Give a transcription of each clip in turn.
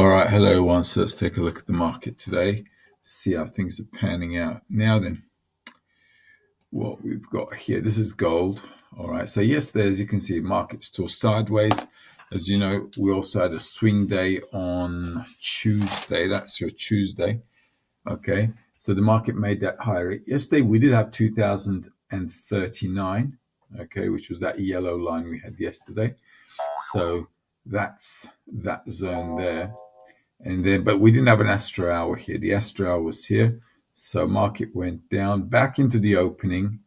All right, hello everyone. So let's take a look at the market today, see how things are panning out. Now then, what we've got here, this is gold. All right, so yesterday, as you can see, market's still sideways. As you know, we also had a swing day on Tuesday. That's your Tuesday. Okay, so the market made that higher. Yesterday, we did have 2039, okay, which was that yellow line we had yesterday. So that's that zone there. And then, but we didn't have an Astro hour here. The Astro hour was here. So market went down back into the opening.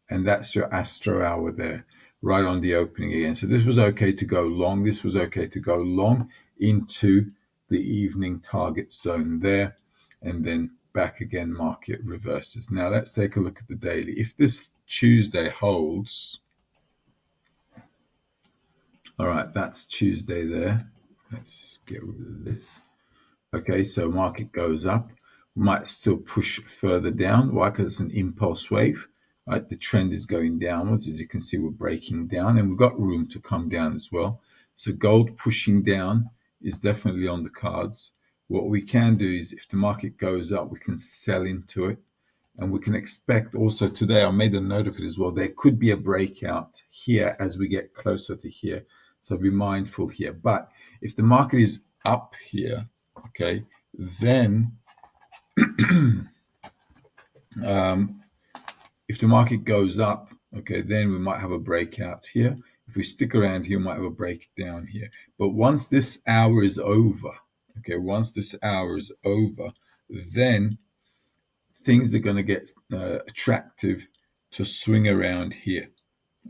And that's your Astro hour there, right on the opening again. So this was okay to go long. This was okay to go long into the evening target zone there. And then back again, market reverses. Now let's take a look at the daily. If this Tuesday holds, all right, that's Tuesday there. Let's get rid of this. Okay, so market goes up, might still push further down. Why? Because it's an impulse wave, right? The trend is going downwards. As you can see, we're breaking down and we've got room to come down as well. So gold pushing down is definitely on the cards. What we can do is if the market goes up, we can sell into it. And we can expect also today, I made a note of it as well, there could be a breakout here as we get closer to here. So be mindful here. But if the market is up here, okay, then if the market goes up, okay, then we might have a breakout here. If we stick around here, we might have a breakdown here. But once this hour is over, okay, once this hour is over, then things are going to get attractive to swing around here,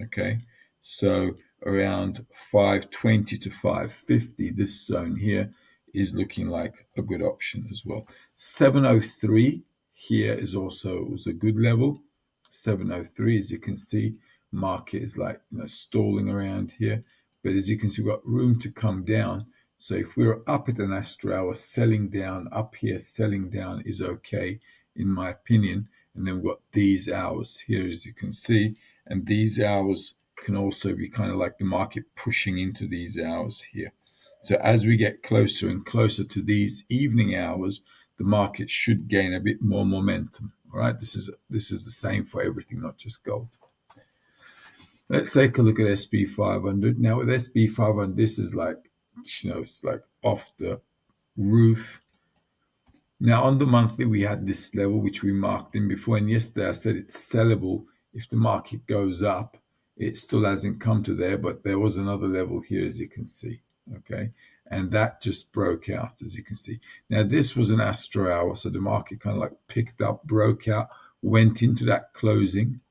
okay? So around 520 to 550, this zone here is looking like a good option as well. 703 here is also was a good level. 703, as you can see, market is like stalling around here. But as you can see, we've got room to come down. So if we're up at an Astro hour, selling down up here, selling down is okay, in my opinion. And then we've got these hours here, as you can see. And these hours can also be kind of like the market pushing into these hours here. So as we get closer and closer to these evening hours, the market should gain a bit more momentum. All right, this is the same for everything, not just gold. Let's take a look at SP 500. Now with SP 500, this is like, it's like off the roof. Now on the monthly, we had this level, which we marked in before. And yesterday I said it's sellable if the market goes up. It still hasn't come to there, but there was another level here, as you can see. Okay. And that just broke out, as you can see. Now this was an Astro hour. So the market kind of like picked up, broke out, went into that closing.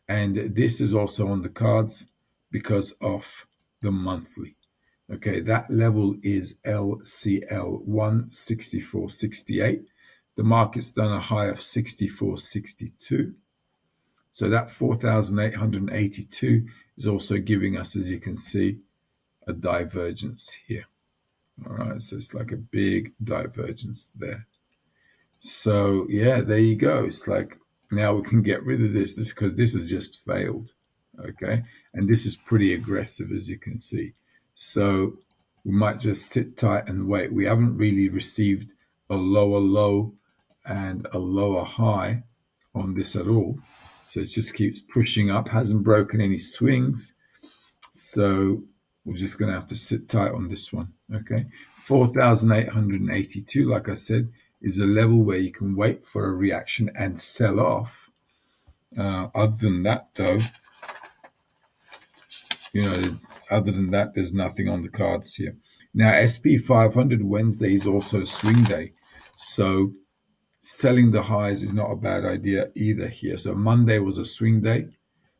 And this is also on the cards because of the monthly. Okay, that level is LCL 164.68. The market's done a high of 64.62. So that 4,882 is also giving us, as you can see, a divergence here. All right, so it's like a big divergence there. So yeah, there you go. It's like now we can get rid of this because this has just failed. Okay, and this is pretty aggressive, as you can see. So we might just sit tight and wait. We haven't really received a lower low and a lower high on this at all. So it just keeps pushing up, hasn't broken any swings. So we're just going to have to sit tight on this one. Okay, 4,882, like I said, is a level where you can wait for a reaction and sell off. Other than that, though, other than that, there's nothing on the cards here. Now, SP 500 Wednesday is also a swing day. So selling the highs is not a bad idea either here. So Monday was a swing day.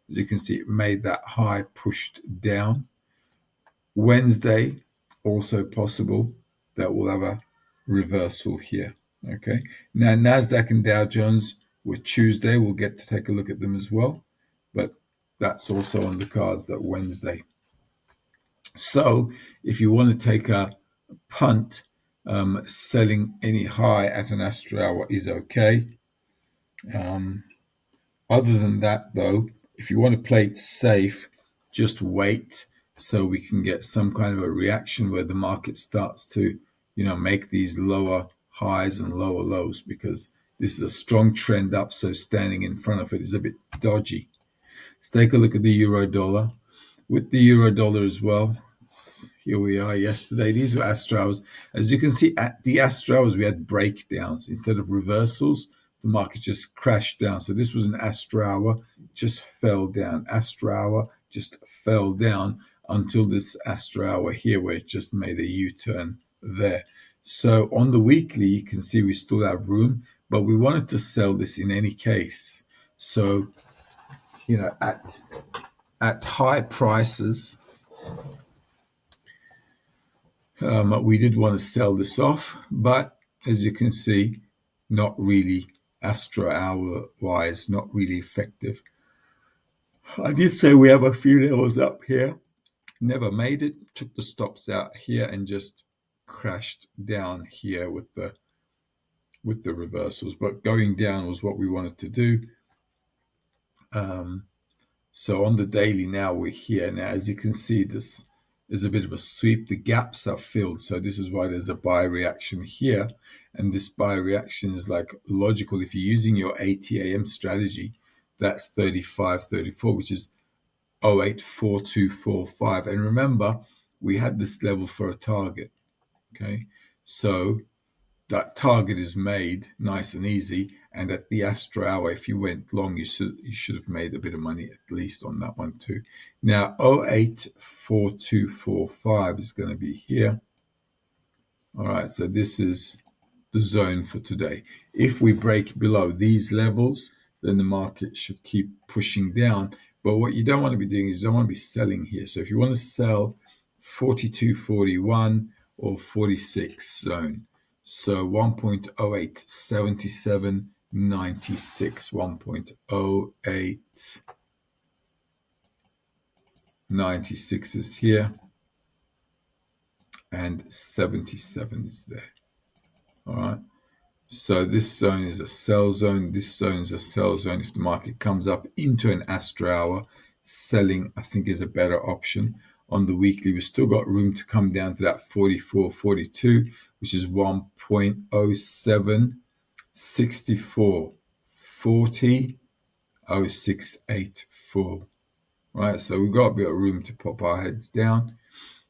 As you can see, it made that high pushed down. Wednesday, also possible that we'll have a reversal here. Okay. Now, NASDAQ and Dow Jones were Tuesday. We'll get to take a look at them as well. But that's also on the cards that Wednesday. So if you want to take a punt, selling any high at an Astro hour is okay. Other than that, though, if you want to play it safe, just wait so we can get some kind of a reaction where the market starts to make these lower highs and lower lows, because this is a strong trend up. So standing in front of it is a bit dodgy. Let's take a look at the euro dollar. With the euro dollar as well, here we are yesterday. These were Astro hours. As you can see, at the Astro hours, we had breakdowns. Instead of reversals, the market just crashed down. So this was an Astro hour, just fell down. Astro hour just fell down until this Astro hour here, where it just made a U-turn there. So on the weekly, you can see we still have room, but we wanted to sell this in any case. So, at high prices, we did want to sell this off, but as you can see, not really Astro hour wise, not really effective. I did say we have a few levels up here. Never made it. Took the stops out here and just crashed down here with the reversals. But going down was what we wanted to do. So on the daily now, we're here. Now, as you can see, this is a bit of a sweep. The gaps are filled. So this is why there's a buy reaction here. And this buy reaction is like logical. If you're using your ATAM strategy, that's 35.34, which is 084245. And remember, we had this level for a target. Okay. So that target is made nice and easy. And at the Astro hour, if you went long, you should have made a bit of money at least on that one too. Now 084245 is going to be here. All right, so this is the zone for today. If we break below these levels, then the market should keep pushing down. But what you don't want to be doing is you don't want to be selling here. So if you want to sell 42.41 or 46 zone, so 1.087796, 1.0896 is here, and 77 is there. All right. So this zone is a sell zone. This zone is a sell zone. If the market comes up into an Astro hour, selling, I think, is a better option. On the weekly, we've still got room to come down to that 44.42, which is 1.0764, 40.0684. Right, so we've got a bit of room to pop our heads down.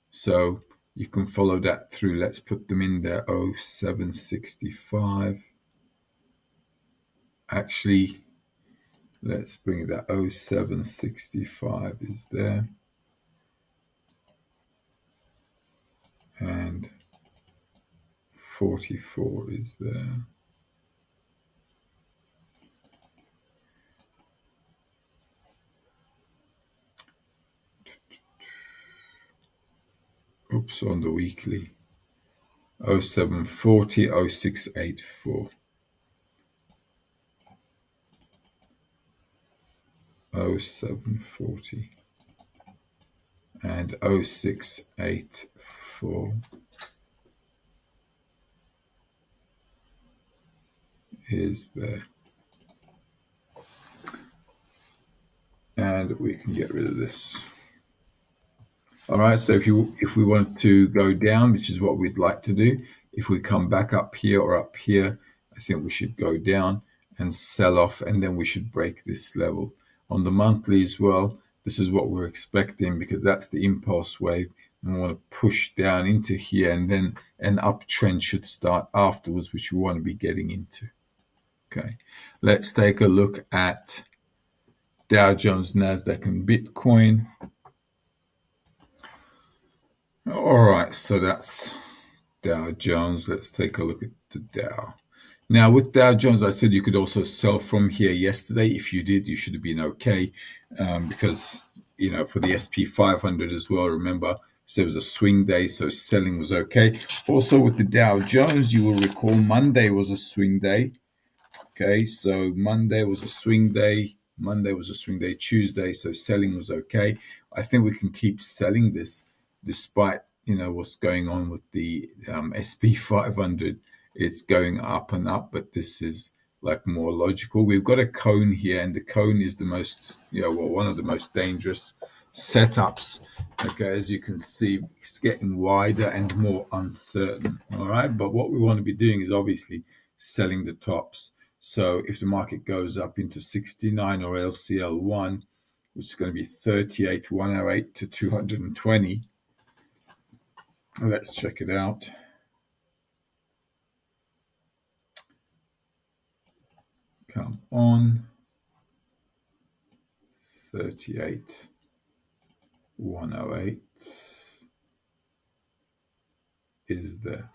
So you can follow that through. Let's put them in there. 0765. Actually, let's bring that 0765 is there. And 44 is there. Oops, on the weekly. 0740, 0684. 0740 and 0684 is there. And we can get rid of this. All right, so if we want to go down, which is what we'd like to do, if we come back up here or up here, I think we should go down and sell off, and then we should break this level. On the monthly as well, this is what we're expecting, because that's the impulse wave, and we want to push down into here, and then an uptrend should start afterwards, which we want to be getting into. Okay, let's take a look at Dow Jones, Nasdaq, and Bitcoin. All right, so that's Dow Jones. Let's take a look at the Dow. Now, with Dow Jones, I said you could also sell from here yesterday. If you did, you should have been okay, because, for the SP 500 as well, remember, there was a swing day, so selling was okay. Also, with the Dow Jones, you will recall Monday was a swing day. Okay, so Monday was a swing day. Tuesday, so selling was okay. I think we can keep selling this despite, what's going on with the SP 500. It's going up and up, but this is like more logical. We've got a cone here, and the cone is the most, one of the most dangerous setups. Okay, as you can see, it's getting wider and more uncertain. All right, but what we want to be doing is obviously selling the tops. So if the market goes up into 69 or LCL1, which is going to be 38, 108 to 220, let's check it out. Come on. 38, 108 is there.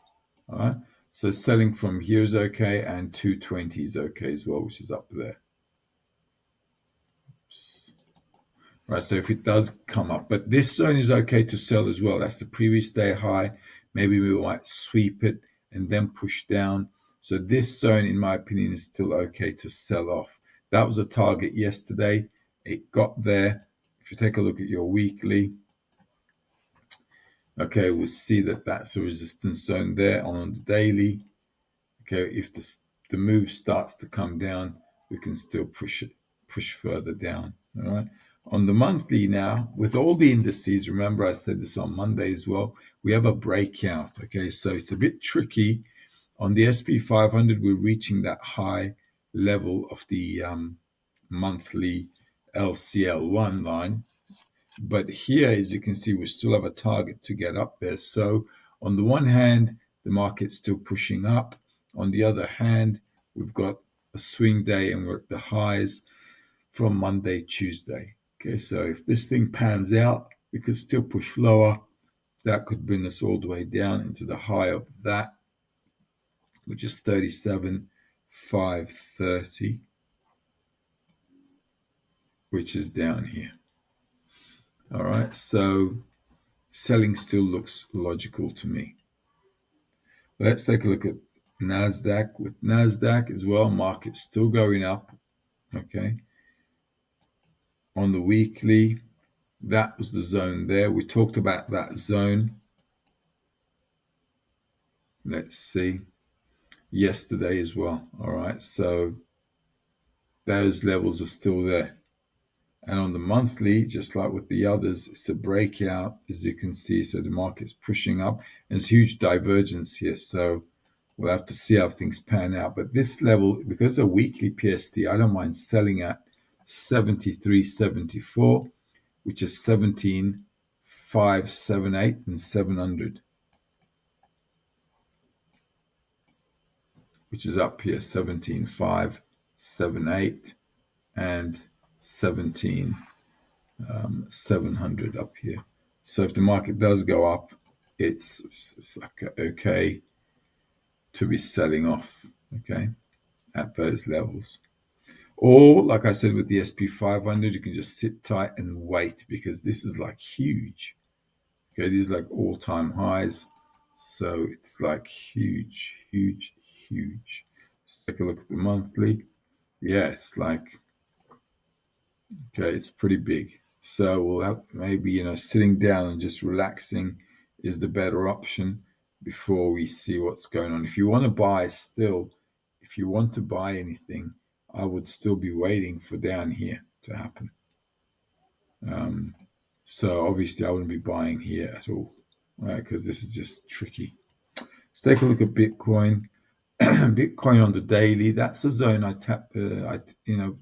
All right. So selling from here is okay, and 220 is okay as well, which is up there. Right. So if it does come up, but this zone is okay to sell as well. That's the previous day high. Maybe we might sweep it and then push down. So this zone, in my opinion, is still okay to sell off. That was a target yesterday. It got there. If you take a look at your weekly, okay, we'll see that that's a resistance zone there on the daily. Okay, if the move starts to come down, we can still push further down. All right. On the monthly now, with all the indices, remember I said this on Monday as well, we have a breakout. Okay, so it's a bit tricky. On the SP 500, we're reaching that high level of the monthly LCL1 line. But here, as you can see, we still have a target to get up there. So on the one hand, the market's still pushing up. On the other hand, we've got a swing day and we're at the highs from Monday, Tuesday. Okay, so if this thing pans out, we could still push lower. That could bring us all the way down into the high of that, which is 37,530, which is down here. All right, so selling still looks logical to me. Let's take a look at NASDAQ. With NASDAQ as well, market's still going up. Okay. On the weekly, that was the zone there. We talked about that zone. Let's see. Yesterday as well. All right. So those levels are still there. And on the monthly, just like with the others, it's a breakout, as you can see. So the market's pushing up. And there's huge divergence here. So we'll have to see how things pan out. But this level, because a weekly PST, I don't mind selling at 73.74, which is 17,578 and 700, which is up here, 17,578 and 17,700 up here. So if the market does go up, it's okay to be selling off, okay, at those levels. Or, like I said, with the SP 500, you can just sit tight and wait, because this is like huge. Okay, these are like all-time highs. So it's like huge, huge, huge. Let's take a look at the monthly. Yeah, it's like, okay, it's pretty big. So we'll have maybe, sitting down and just relaxing is the better option before we see what's going on. If you want to buy still, if you want to buy anything, I would still be waiting for down here to happen. So obviously I wouldn't be buying here at all, because this is just tricky. Let's take a look at Bitcoin. Bitcoin on the daily, that's a zone I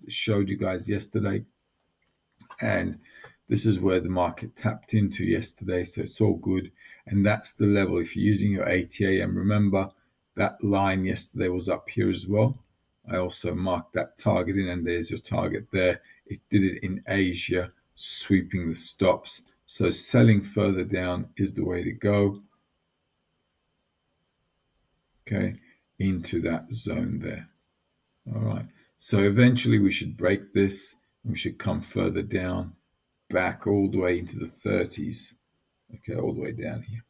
showed you guys yesterday. And this is where the market tapped into yesterday. So it's all good. And that's the level. If you're using your ATA, and remember that line yesterday was up here as well. I also marked that target in, and there's your target there. It did it in Asia, sweeping the stops. So selling further down is the way to go. Okay, into that zone there. All right. So eventually we should break this. We should come further down, back all the way into the 30s. Okay, all the way down here.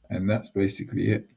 And that's basically it.